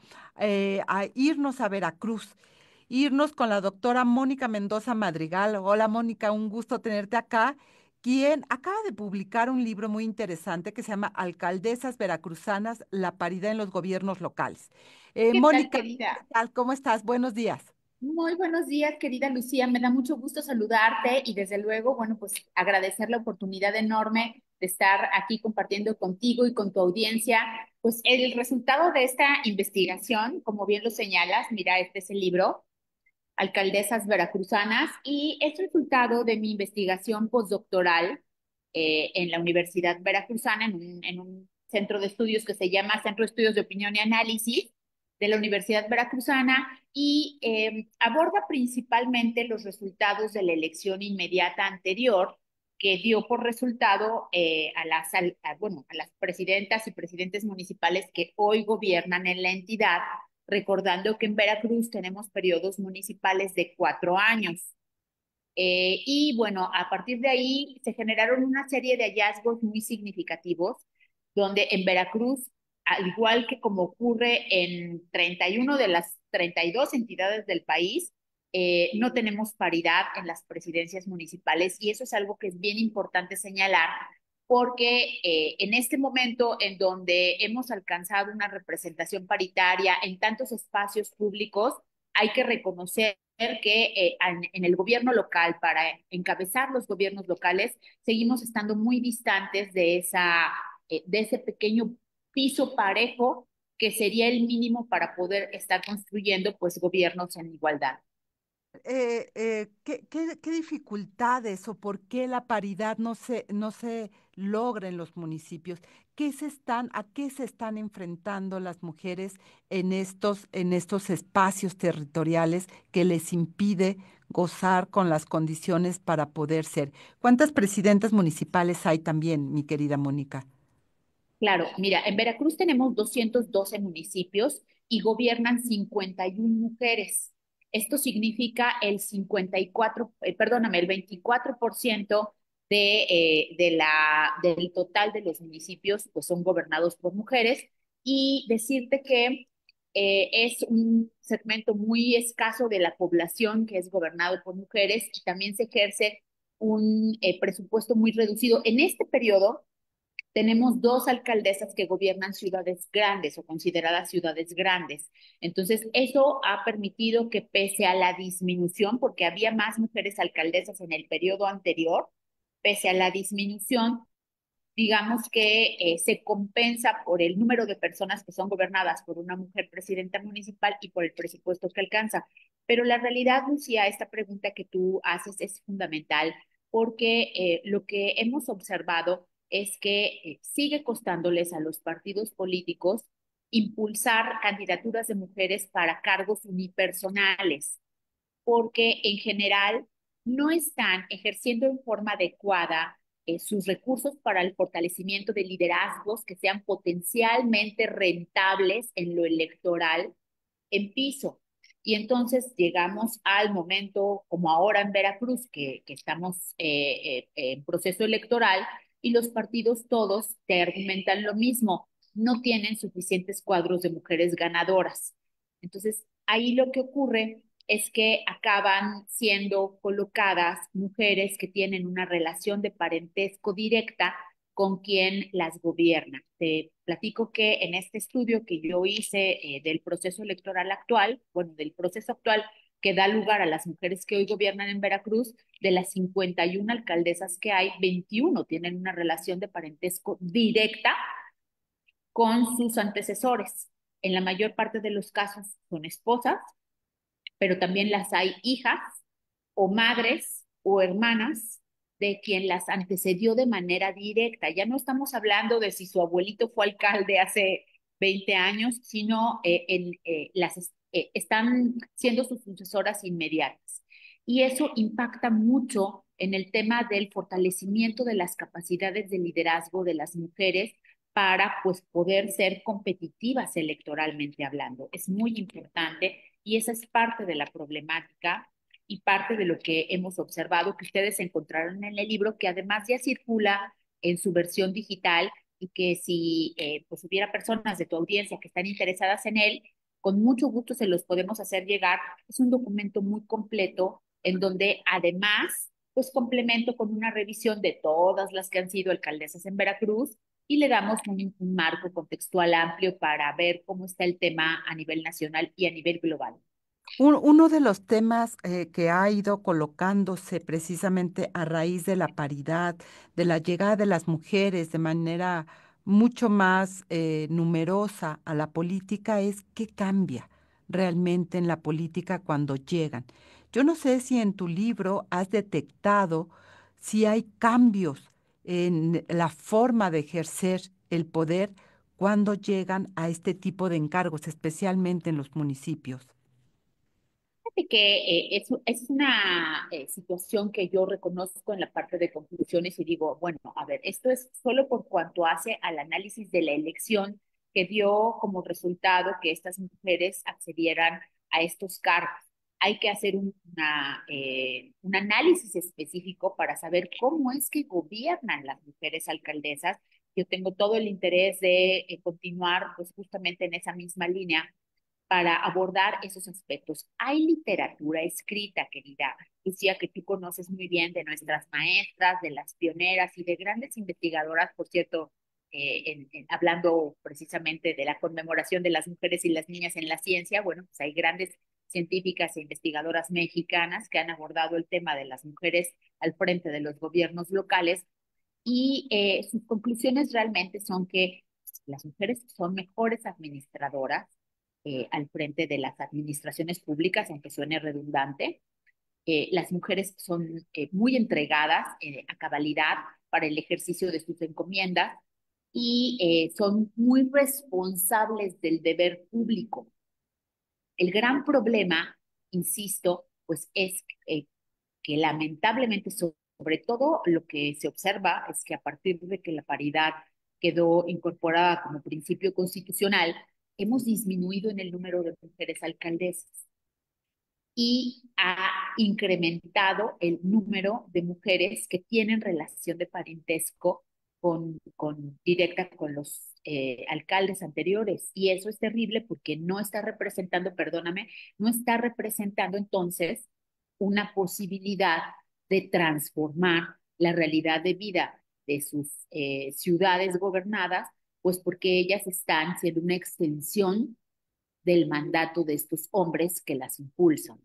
a irnos a Veracruz, irnos con la doctora Mónica Mendoza Madrigal. Hola Mónica, un gusto tenerte acá, quien acaba de publicar un libro muy interesante que se llama Alcaldesas Veracruzanas, la paridad en los gobiernos locales. Mónica, tal, querida? ¿qué tal? ¿Cómo estás? Buenos días. Muy buenos días, querida Lucía. Me da mucho gusto saludarte y desde luego, bueno, pues agradecer la oportunidad enorme de estar aquí compartiendo contigo y con tu audiencia, pues el resultado de esta investigación, como bien lo señalas, mira, este es el libro, Alcaldesas Veracruzanas, y es resultado de mi investigación postdoctoral en la Universidad Veracruzana, en un centro de estudios que se llama Centro de Estudios de Opinión y Análisis de la Universidad Veracruzana, y aborda principalmente los resultados de la elección inmediata anterior, que dio por resultado a las presidentas y presidentes municipales que hoy gobiernan en la entidad, recordando que en Veracruz tenemos periodos municipales de 4 años. Y bueno, a partir de ahí se generaron una serie de hallazgos muy significativos, donde en Veracruz, al igual que como ocurre en 31 de las 32 entidades del país, no tenemos paridad en las presidencias municipales, y eso es algo que es bien importante señalar, porque en este momento en donde hemos alcanzado una representación paritaria en tantos espacios públicos, hay que reconocer que en el gobierno local, para encabezar los gobiernos locales, seguimos estando muy distantes de ese pequeño piso parejo que sería el mínimo para poder estar construyendo pues gobiernos en igualdad. ¿Qué dificultades o por qué la paridad no se logra en los municipios? ¿A qué se están enfrentando las mujeres en estos espacios territoriales que les impide gozar con las condiciones para poder ser? ¿Cuántas presidentas municipales hay también, mi querida Mónica? Claro, mira, en Veracruz tenemos 212 municipios y gobiernan 51 mujeres. Esto significa el 54, perdóname, el 24% del total de los municipios pues son gobernados por mujeres y decirte que es un segmento muy escaso de la población que es gobernado por mujeres y también se ejerce un presupuesto muy reducido. En este periodo tenemos dos alcaldesas que gobiernan ciudades grandes o consideradas ciudades grandes. Entonces, eso ha permitido que pese a la disminución, porque había más mujeres alcaldesas en el periodo anterior, pese a la disminución, digamos que se compensa por el número de personas que son gobernadas por una mujer presidenta municipal y por el presupuesto que alcanza. Pero la realidad, Lucía, esta pregunta que tú haces es fundamental porque lo que hemos observado es que sigue costándoles a los partidos políticos impulsar candidaturas de mujeres para cargos unipersonales, porque en general no están ejerciendo en forma adecuada sus recursos para el fortalecimiento de liderazgos que sean potencialmente rentables en lo electoral en piso. Y entonces llegamos al momento, como ahora en Veracruz, que estamos en proceso electoral y los partidos todos te argumentan lo mismo, no tienen suficientes cuadros de mujeres ganadoras. Entonces, ahí lo que ocurre es que acaban siendo colocadas mujeres que tienen una relación de parentesco directa con quien las gobierna. Te platico que en este estudio que yo hice del proceso electoral actual, bueno, del proceso actual que da lugar a las mujeres que hoy gobiernan en Veracruz, de las 51 alcaldesas que hay, 21 tienen una relación de parentesco directa con sus antecesores. En la mayor parte de los casos son esposas, pero también las hay hijas o madres o hermanas de quien las antecedió de manera directa. Ya no estamos hablando de si su abuelito fue alcalde hace 20 años, sino están siendo sus sucesoras inmediatas. Y eso impacta mucho en el tema del fortalecimiento de las capacidades de liderazgo de las mujeres para pues poder ser competitivas electoralmente hablando. Es muy importante y esa es parte de la problemática y parte de lo que hemos observado que ustedes encontraron en el libro, que además ya circula en su versión digital y que si pues hubiera personas de tu audiencia que están interesadas en él, con mucho gusto se los podemos hacer llegar. Es un documento muy completo en donde además pues complemento con una revisión de todas las que han sido alcaldesas en Veracruz y le damos un marco contextual amplio para ver cómo está el tema a nivel nacional y a nivel global. Uno de los temas que ha ido colocándose precisamente a raíz de la paridad, de la llegada de las mujeres de manera mucho más numerosa a la política es qué cambia realmente en la política cuando llegan. Yo no sé si en tu libro has detectado si hay cambios en la forma de ejercer el poder cuando llegan a este tipo de encargos, especialmente en los municipios. Fíjate que es una situación que yo reconozco en la parte de conclusiones y digo, bueno, a ver, esto es solo por cuanto hace al análisis de la elección que dio como resultado que estas mujeres accedieran a estos cargos. Hay que hacer un análisis específico para saber cómo es que gobiernan las mujeres alcaldesas. Yo tengo todo el interés de continuar pues justamente en esa misma línea para abordar esos aspectos. Hay literatura escrita, querida Lucía, que tú conoces muy bien de nuestras maestras, de las pioneras y de grandes investigadoras, por cierto, hablando precisamente de la conmemoración de las mujeres y las niñas en la ciencia, bueno, pues hay grandes científicas e investigadoras mexicanas que han abordado el tema de las mujeres al frente de los gobiernos locales y sus conclusiones realmente son que las mujeres son mejores administradoras al frente de las administraciones públicas, aunque suene redundante, Las mujeres son muy entregadas a cabalidad para el ejercicio de sus encomiendas y son muy responsables del deber público. El gran problema, insisto, pues es que lamentablemente, sobre todo lo que se observa es que a partir de que la paridad quedó incorporada como principio constitucional, hemos disminuido en el número de mujeres alcaldesas y ha incrementado el número de mujeres que tienen relación de parentesco directa con los alcaldes anteriores. Y eso es terrible porque no está representando, perdóname, no está representando entonces una posibilidad de transformar la realidad de vida de sus ciudades gobernadas, pues porque ellas están siendo una extensión del mandato de estos hombres que las impulsan.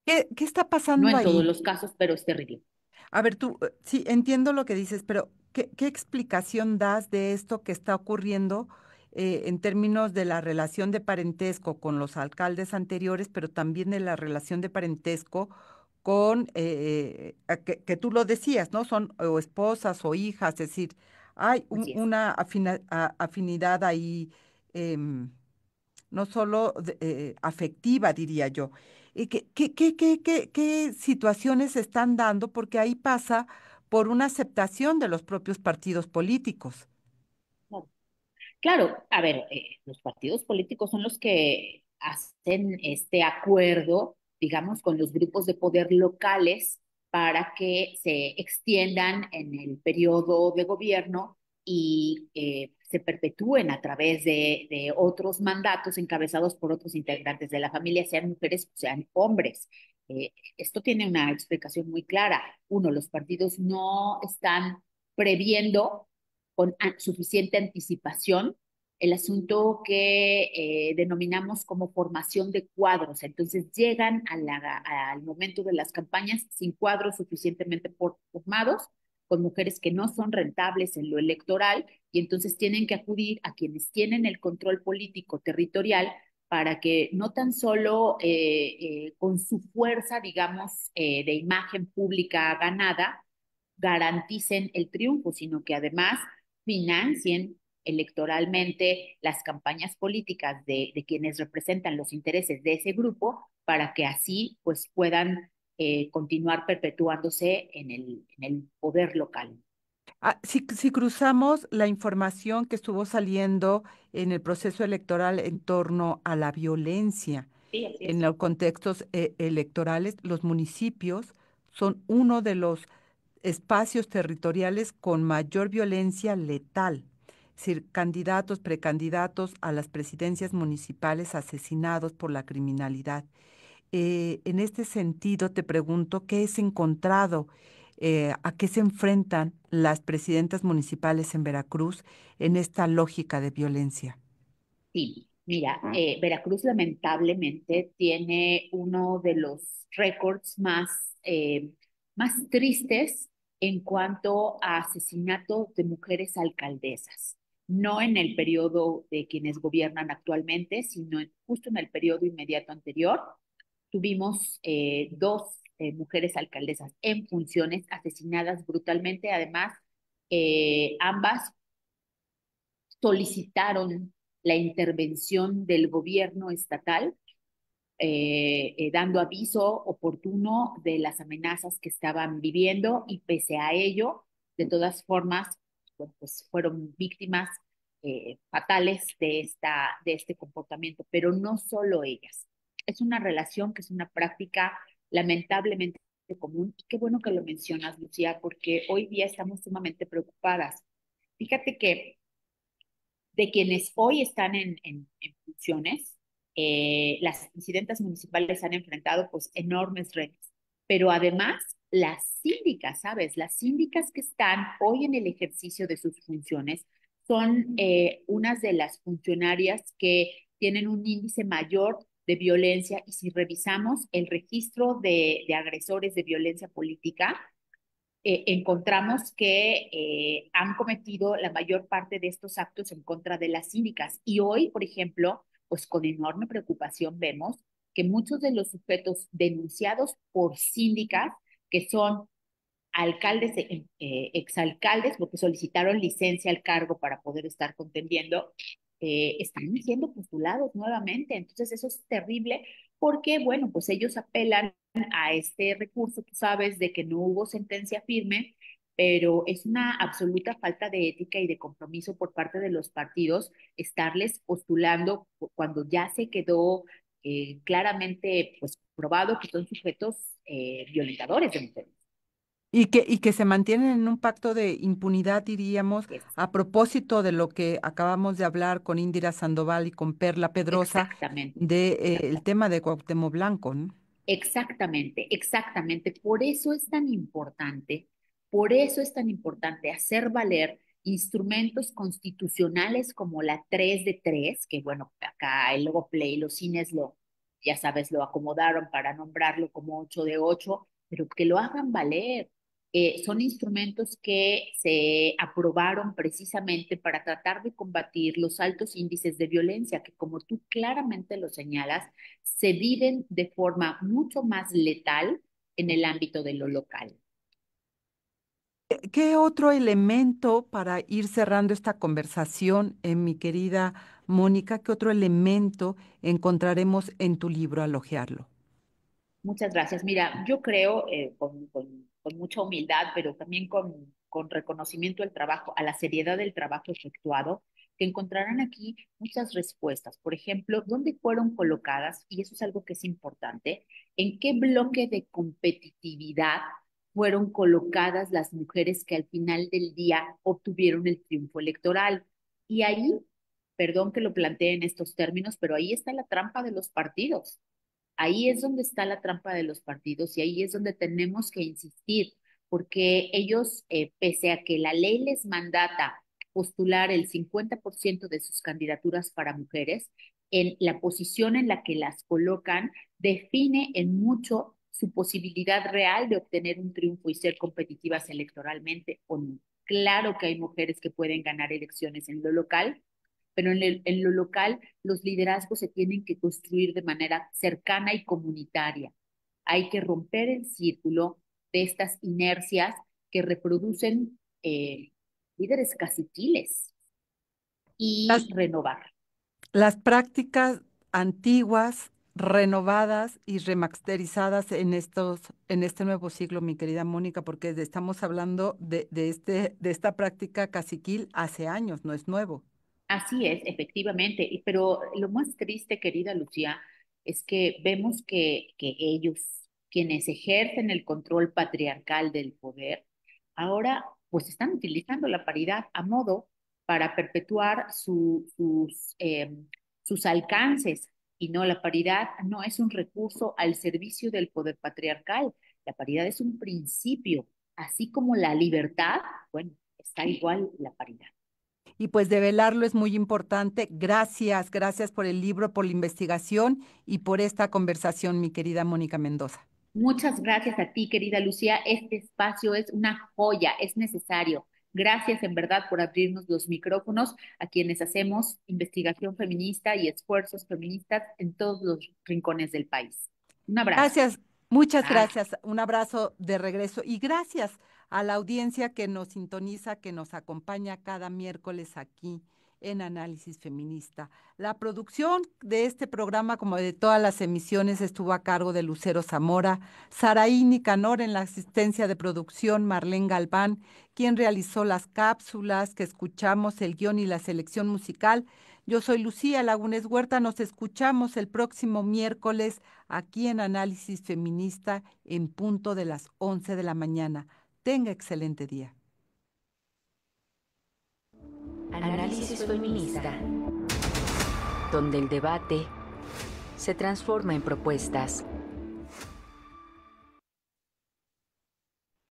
¿Qué está No pasando en todos ahí? los casos, pero es terrible. A ver, tú, sí, entiendo lo que dices, pero ¿qué explicación das de esto que está ocurriendo en términos de la relación de parentesco con los alcaldes anteriores, pero también de la relación de parentesco con, que tú lo decías, ¿no? Son o esposas o hijas, es decir, hay Así es. una afinidad ahí, em, no solo afectiva, diría yo. ¿Qué situaciones se están dando? Porque ahí pasa por una aceptación de los propios partidos políticos. Claro. Claro, a ver, los partidos políticos son los que hacen este acuerdo, digamos, con los grupos de poder locales para que se extiendan en el periodo de gobierno y se perpetúen a través de otros mandatos encabezados por otros integrantes de la familia, sean mujeres o sean hombres. Esto tiene una explicación muy clara. Uno, los partidos no están previendo con suficiente anticipación el asunto que denominamos como formación de cuadros. Entonces llegan al momento de las campañas sin cuadros suficientemente formados, con mujeres que no son rentables en lo electoral, y entonces tienen que acudir a quienes tienen el control político territorial para que no tan solo con su fuerza, digamos, de imagen pública ganada, garanticen el triunfo, sino que además financien electoralmente las campañas políticas de quienes representan los intereses de ese grupo para que así pues puedan continuar perpetuándose en el poder local. Si cruzamos la información que estuvo saliendo en el proceso electoral en torno a la violencia Sí, así en es. los contextos electorales, los municipios son uno de los espacios territoriales con mayor violencia letal. Es decir, candidatos, precandidatos a las presidencias municipales asesinados por la criminalidad. En este sentido, te pregunto, ¿qué es encontrado? ¿A qué se enfrentan las presidentas municipales en Veracruz en esta lógica de violencia? Sí, mira, Veracruz lamentablemente tiene uno de los récords más tristes en cuanto a asesinato de mujeres alcaldesas. No en el periodo de quienes gobiernan actualmente, sino justo en el periodo inmediato anterior. Tuvimos dos mujeres alcaldesas en funciones asesinadas brutalmente. Además, ambas solicitaron la intervención del gobierno estatal, dando aviso oportuno de las amenazas que estaban viviendo y pese a ello, de todas formas, bueno, pues fueron víctimas fatales de este comportamiento, pero no solo ellas. Es una relación que es una práctica lamentablemente común y qué bueno que lo mencionas, Lucía, porque hoy día estamos sumamente preocupadas. Fíjate que de quienes hoy están en funciones, las presidentas municipales han enfrentado pues enormes retos, pero además las síndicas, ¿sabes? Las síndicas que están hoy en el ejercicio de sus funciones son unas de las funcionarias que tienen un índice mayor de violencia y si revisamos el registro de agresores de violencia política, encontramos que han cometido la mayor parte de estos actos en contra de las síndicas. Y hoy, por ejemplo, pues con enorme preocupación vemos que muchos de los sujetos denunciados por síndicas, que son alcaldes, exalcaldes, porque solicitaron licencia al cargo para poder estar contendiendo, están siendo postulados nuevamente. Entonces eso es terrible porque, bueno, pues ellos apelan a este recurso, tú sabes, de que no hubo sentencia firme, pero es una absoluta falta de ética y de compromiso por parte de los partidos estarles postulando cuando ya se quedó claramente pues probado que son sujetos violentadores de mujeres. Y que se mantienen en un pacto de impunidad, diríamos, Es, a propósito de lo que acabamos de hablar con Indira Sandoval y con Perla Pedrosa, exactamente. de el tema de Cuauhtémoc Blanco, ¿no? Exactamente, exactamente. Por eso es tan importante hacer valer instrumentos constitucionales como la 3 de 3, que bueno, acá el Logo Play, los cines ya sabes, lo acomodaron para nombrarlo como 8 de 8, pero que lo hagan valer. Son instrumentos que se aprobaron precisamente para tratar de combatir los altos índices de violencia, que como tú claramente lo señalas, se viven de forma mucho más letal en el ámbito de lo local. ¿Qué otro elemento para ir cerrando esta conversación, mi querida Mónica, qué otro elemento encontraremos en tu libro al hojearlo? Muchas gracias. Mira, yo creo con mucha humildad, pero también con reconocimiento del trabajo, a la seriedad del trabajo efectuado, que encontrarán aquí muchas respuestas. Por ejemplo, ¿dónde fueron colocadas? Y eso es algo que es importante. ¿En qué bloque de competitividad fueron colocadas las mujeres que al final del día obtuvieron el triunfo electoral? Y ahí, perdón que lo plantee en estos términos, pero ahí está la trampa de los partidos. Ahí es donde está la trampa de los partidos y ahí es donde tenemos que insistir, porque ellos, pese a que la ley les mandata postular el 50% de sus candidaturas para mujeres, en la posición en la que las colocan define en mucho su posibilidad real de obtener un triunfo y ser competitivas electoralmente o no. Claro que hay mujeres que pueden ganar elecciones en lo local, pero en lo local los liderazgos se tienen que construir de manera cercana y comunitaria. Hay que romper el círculo de estas inercias que reproducen líderes caciquiles Las, y renovar. las prácticas antiguas, renovadas y remasterizadas en este nuevo siglo, mi querida Mónica, porque estamos hablando de esta práctica caciquil hace años, no es nuevo. Así es, efectivamente, pero lo más triste, querida Lucía, es que vemos que ellos, quienes ejercen el control patriarcal del poder, ahora pues están utilizando la paridad a modo para perpetuar sus alcances. Y no, la paridad no es un recurso al servicio del poder patriarcal, la paridad es un principio, así como la libertad, bueno, está igual la paridad. Y pues develarlo es muy importante. Gracias, gracias por el libro, por la investigación y por esta conversación, mi querida Mónica Mendoza. Muchas gracias a ti, querida Lucía. Este espacio es una joya, es necesario. Gracias en verdad por abrirnos los micrófonos a quienes hacemos investigación feminista y esfuerzos feministas en todos los rincones del país. Un abrazo. Gracias, muchas Bye. gracias. Un abrazo de regreso y gracias a la audiencia que nos sintoniza, que nos acompaña cada miércoles aquí en Análisis Feminista. La producción de este programa, como de todas las emisiones, estuvo a cargo de Lucero Zamora, Saraí Nicanor en la asistencia de producción, Marlene Galván, quien realizó las cápsulas que escuchamos, el guión y la selección musical. Yo soy Lucía Lagunes Huerta, nos escuchamos el próximo miércoles aquí en Análisis Feminista en punto de las 11 de la mañana. Tenga excelente día. Análisis feminista, donde el debate se transforma en propuestas.